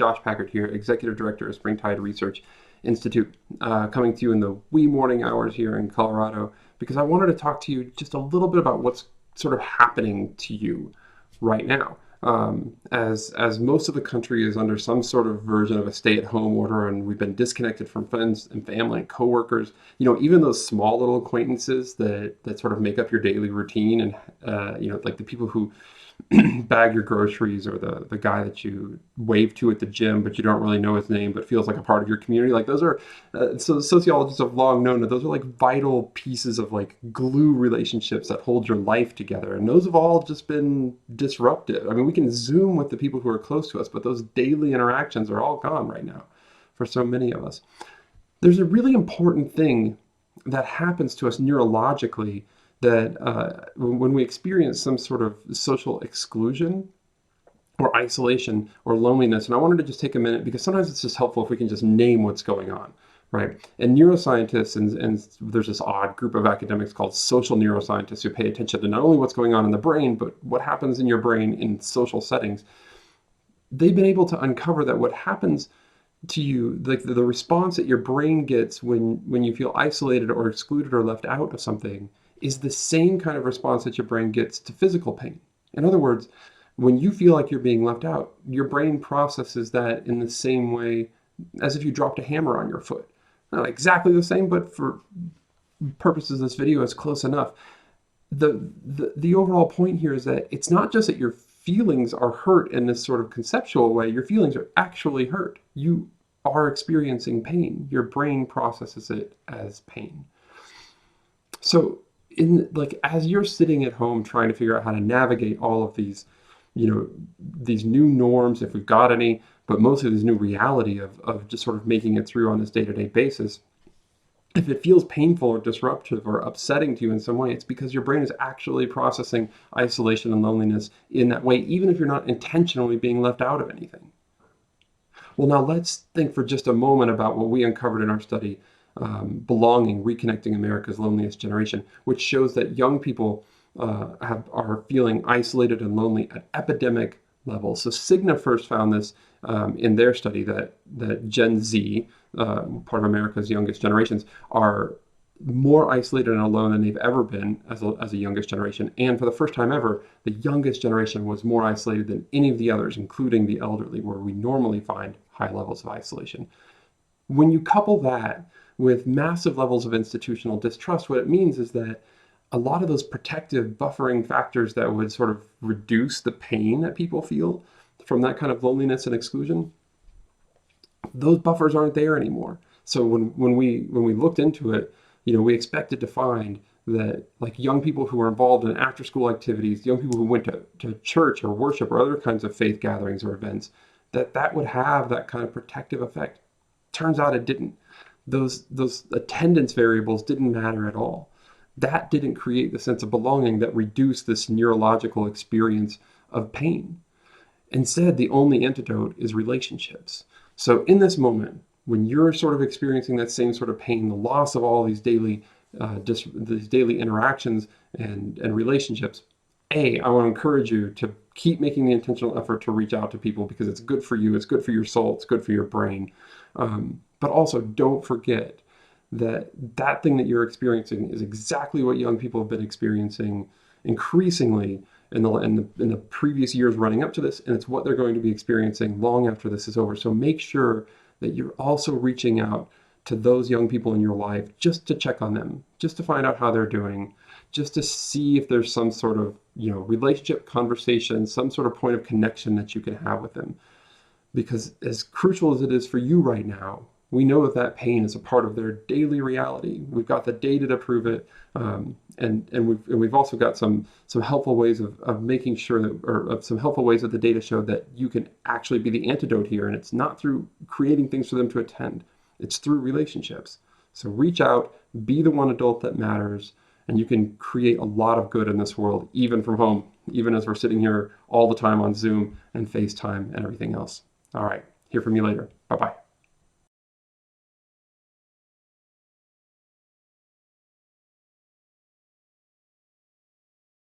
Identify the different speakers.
Speaker 1: Josh Packard here, Executive Director of Springtide Research Institute, coming to you in the wee morning hours here in Colorado, because I wanted to talk to you just a little bit about what's sort of happening to you right now. As most of the country is under some sort of version of a stay-at-home order, and we've been disconnected from friends and family and coworkers, even those small little acquaintances that sort of make up your daily routine, and like the people who bag your groceries, or the guy that you wave to at the gym but you don't really know his name but feels like a part of your community. Like those are so sociologists have long known that those are like vital pieces of like glue relationships that hold your life together, and those have all just been disrupted. I mean, we can Zoom with the people who are close to us, but those daily interactions are all gone right now for so many of us. There's a really important thing that happens to us neurologically that when we experience some sort of social exclusion or isolation or loneliness. And I wanted to just take a minute, because sometimes it's just helpful if we can just name what's going on, right? And neuroscientists, and there's this odd group of academics called social neuroscientists who pay attention to not only what's going on in the brain, but what happens in your brain in social settings. They've been able to uncover that what happens to you, like the response that your brain gets when you feel isolated or excluded or left out of something, is the same kind of response that your brain gets to physical pain. In other words, when you feel like you're being left out, your brain processes that in the same way as if you dropped a hammer on your foot. Not exactly the same, but for purposes of this video, it's close enough. The overall point here is that it's not just that your feelings are hurt in this sort of conceptual way. Your feelings are actually hurt. You are experiencing pain. Your brain processes it as pain. So as you're sitting at home trying to figure out how to navigate all of these, these new norms, if we've got any, but mostly this new reality of just sort of making it through on this day-to-day basis, if it feels painful or disruptive or upsetting to you in some way, it's because your brain is actually processing isolation and loneliness in that way, even if you're not intentionally being left out of anything. Well, now let's think for just a moment about what we uncovered in our study, Belonging, Reconnecting America's Loneliest Generation, which shows that young people are feeling isolated and lonely at epidemic levels. So Cigna first found this in their study that Gen Z, part of America's youngest generations, are more isolated and alone than they've ever been as a youngest generation. And for the first time ever, the youngest generation was more isolated than any of the others, including the elderly, where we normally find high levels of isolation. When you couple that with massive levels of institutional distrust, what it means is that a lot of those protective buffering factors that would sort of reduce the pain that people feel from that kind of loneliness and exclusion, those buffers aren't there anymore. So when we looked into it, we expected to find that like young people who were involved in after-school activities, young people who went to church or worship or other kinds of faith gatherings or events, that would have that kind of protective effect. Turns out it didn't. Those attendance variables didn't matter at all. That didn't create the sense of belonging that reduced this neurological experience of pain. Instead, the only antidote is relationships. So in this moment, when you're sort of experiencing that same sort of pain, the loss of all these daily interactions and relationships, I want to encourage you to keep making the intentional effort to reach out to people, because it's good for you, it's good for your soul, it's good for your brain. But also don't forget that thing that you're experiencing is exactly what young people have been experiencing increasingly in the previous years running up to this, and it's what they're going to be experiencing long after this is over. So make sure that you're also reaching out to those young people in your life just to check on them, just to find out how they're doing, just to see if there's some sort of relationship, conversation, some sort of point of connection that you can have with them. Because as crucial as it is for you right now, we know that pain is a part of their daily reality. We've got the data to prove it, and we've also got some helpful ways of making sure that, or some helpful ways that the data show that you can actually be the antidote here. And it's not through creating things for them to attend; it's through relationships. So reach out, be the one adult that matters, and you can create a lot of good in this world, even from home, even as we're sitting here all the time on Zoom and FaceTime and everything else. All right, hear from you later. Bye-bye.